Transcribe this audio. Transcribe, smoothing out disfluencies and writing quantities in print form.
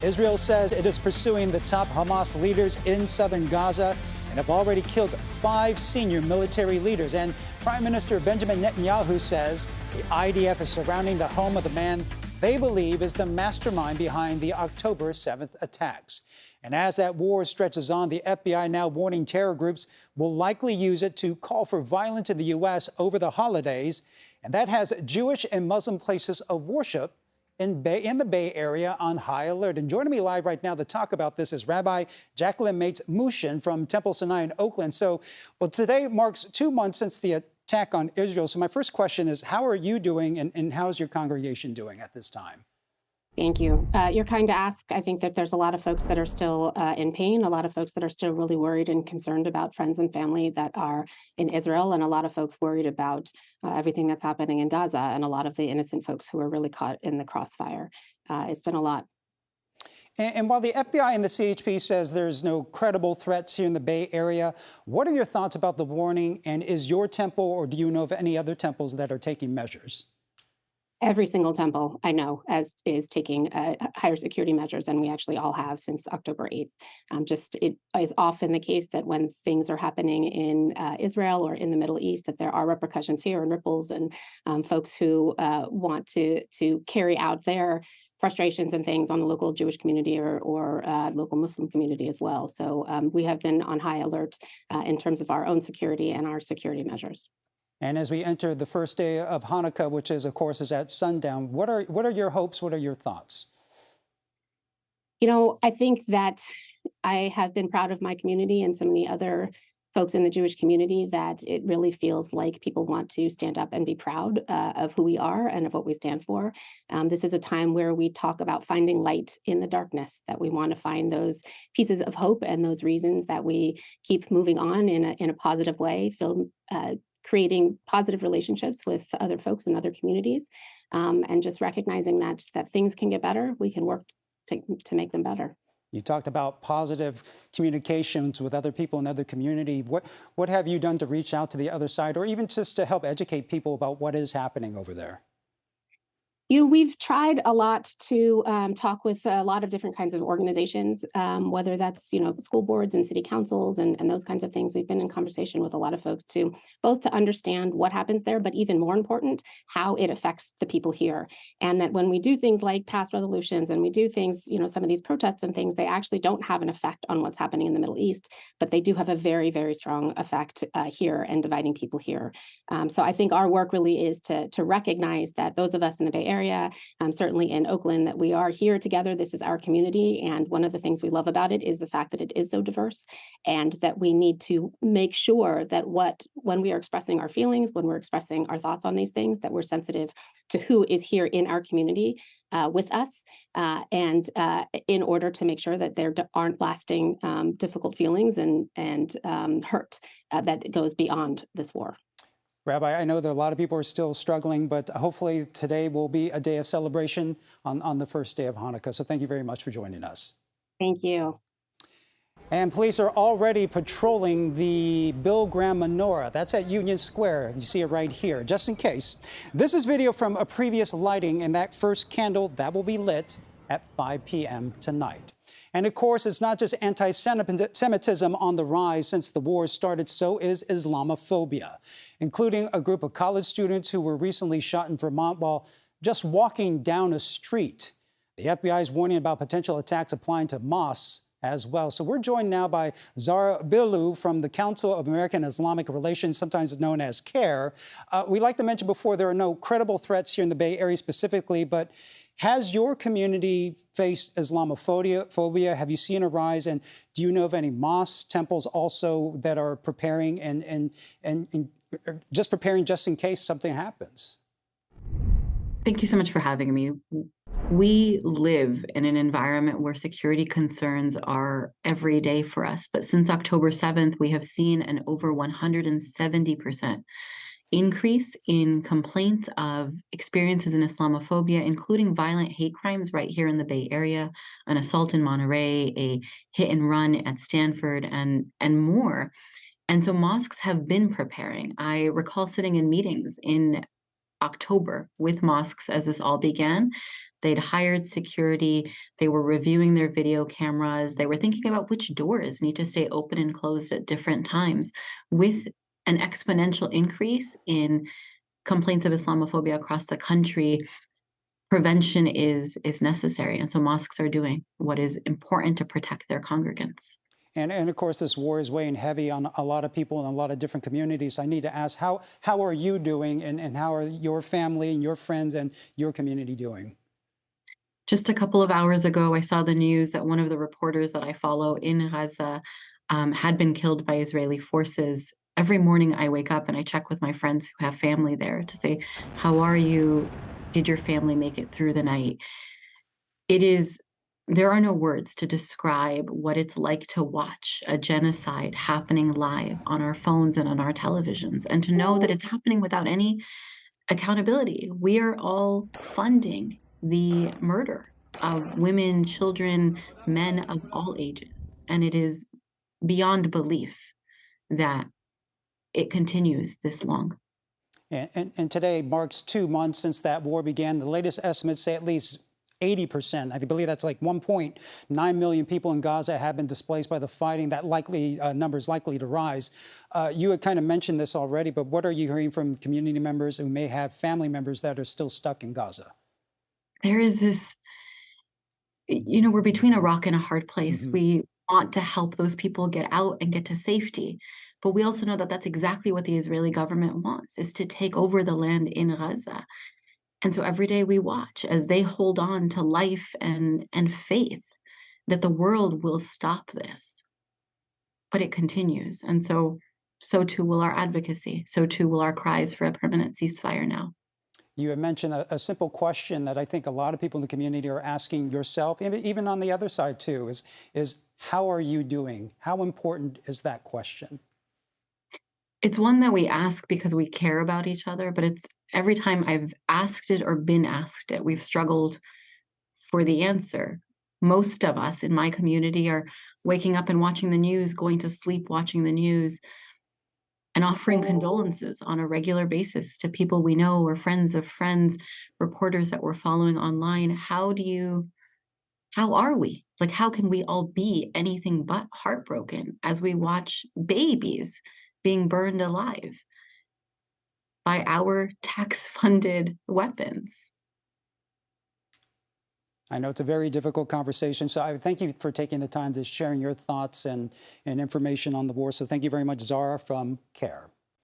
Israel says it is pursuing the top Hamas leaders in southern Gaza and have already killed 5 senior military leaders. And Prime Minister Benjamin Netanyahu says the IDF is surrounding the home of the man they believe is the mastermind behind the October 7th attacks. And as that war stretches on, the FBI now warning terror groups will likely use it to call for violence in the U.S. over the holidays. And that has Jewish and Muslim places of worship in the Bay Area on high alert. And joining me live right now to talk about this is Rabbi Jacqueline Mates-Muchin from Temple Sinai in Oakland. So, well, today marks 2 months since the attack on Israel. So my first question is, how are you doing and how's your congregation doing at this time? Thank you. You're kind to ask. I think that there's a lot of folks that are still in pain, a lot of folks that are still really worried and concerned about friends and family that are in Israel, and a lot of folks worried about everything that's happening in Gaza, and a lot of the innocent folks who are really caught in the crossfire. It's been a lot. And while the FBI and the CHP says there's no credible threats here in the Bay Area, what are your thoughts about the warning? And is your temple, or do you know of any other temples that are taking measures? Every single temple I know is taking higher security measures, and we actually all have since October 8th. It is often the case that when things are happening in Israel or in the Middle East, that there are repercussions here and ripples, and folks who want to carry out their frustrations and things on the local Jewish community or local Muslim community as well. So we have been on high alert in terms of our own security and our security measures. And as we enter the first day of Hanukkah, which is, of course, is at sundown, what are your hopes? What are your thoughts? You know, I think that I have been proud of my community and so many other folks in the Jewish community that it really feels like people want to stand up and be proud of who we are and of what we stand for. This is a time where we talk about finding light in the darkness, that we want to find those pieces of hope and those reasons that we keep moving on in a positive way, creating positive relationships with other folks in other communities, and just recognizing that things can get better. We can work to make them better. You talked about positive communications with other people in other community. What have you done to reach out to the other side, or even just to help educate people about what is happening over there? You know, we've tried a lot to talk with a lot of different kinds of organizations, whether that's, school boards and city councils and those kinds of things. We've been in conversation with a lot of folks to understand what happens there, but even more important, how it affects the people here. And that when we do things like pass resolutions and we do things, some of these protests and things, they actually don't have an effect on what's happening in the Middle East, but they do have a very, very strong effect here and dividing people here. So I think our work really is to recognize that those of us in the Bay Area, certainly in Oakland, that we are here together. This is our community. And one of the things we love about it is the fact that it is so diverse, and that we need to make sure that when we are expressing our feelings, when we're expressing our thoughts on these things, that we're sensitive to who is here in our community with us, and in order to make sure that there aren't lasting difficult feelings and hurt that goes beyond this war. Rabbi, I know that a lot of people are still struggling, but hopefully today will be a day of celebration on the first day of Hanukkah. So thank you very much for joining us. Thank you. And police are already patrolling the Bill Graham menorah. That's at Union Square. You see it right here, just in case. This is video from a previous lighting, and that first candle, that will be lit at 5 p.m. tonight. And of course, it's not just anti-Semitism on the rise since the war started, so is Islamophobia, including a group of college students who were recently shot in Vermont while just walking down a street. The FBI is warning about potential attacks applying to mosques as well. So we're joined now by Zahra Billoo from the Council of American-Islamic Relations, sometimes known as CARE. We like to mention before, there are no credible threats here in the Bay Area specifically, but has your community faced Islamophobia? Have you seen a rise? And do you know of any mosques, temples also that are preparing and just preparing just in case something happens? Thank you so much for having me. We live in an environment where security concerns are every day for us. But since October 7th, we have seen an over 170% increase in complaints of experiences in Islamophobia, including violent hate crimes right here in the Bay Area, an assault in Monterey, a hit and run at Stanford, and more. And so mosques have been preparing. I recall sitting in meetings in October with mosques as this all began, They'd hired security. They were reviewing their video cameras. They were thinking about which doors need to stay open and closed at different times. With an exponential increase in complaints of Islamophobia across the country, prevention is necessary. And so mosques are doing what is important to protect their congregants. And of course, this war is weighing heavy on a lot of people in a lot of different communities. I need to ask, how are you doing, and how are your family and your friends and your community doing? Just a couple of hours ago, I saw the news that one of the reporters that I follow in Gaza had been killed by Israeli forces. Every morning I wake up and I check with my friends who have family there to say, how are you? Did your family make it through the night? There are no words to describe what it's like to watch a genocide happening live on our phones and on our televisions, and to know that it's happening without any accountability. We are all funding the murder of women, children, men of all ages. And it is beyond belief that it continues this long. And today marks 2 months since that war began. The latest estimates say at least 80%. I believe that's like 1.9 million people in Gaza have been displaced by the fighting. That number is likely to rise. You had kind of mentioned this already, but what are you hearing from community members who may have family members that are still stuck in Gaza? There is this, we're between a rock and a hard place. Mm-hmm. We want to help those people get out and get to safety. But we also know that that's exactly what the Israeli government wants, is to take over the land in Gaza. And so every day we watch as they hold on to life and faith that the world will stop this. But it continues. And so too will our advocacy. So too will our cries for a permanent ceasefire now. You had mentioned a simple question that I think a lot of people in the community are asking yourself, even on the other side too, is how are you doing? How important is that question? It's one that we ask because we care about each other, but it's every time I've asked it or been asked it, we've struggled for the answer. Most of us in my community are waking up and watching the news, going to sleep watching the news, and offering condolences on a regular basis to people we know or friends of friends, reporters that we're following online. How are we? Like, how can we all be anything but heartbroken as we watch babies being burned alive by our tax-funded weapons? I know it's a very difficult conversation, so I thank you for taking the time to sharing your thoughts and information on the war. So thank you very much, Zahra from CARE.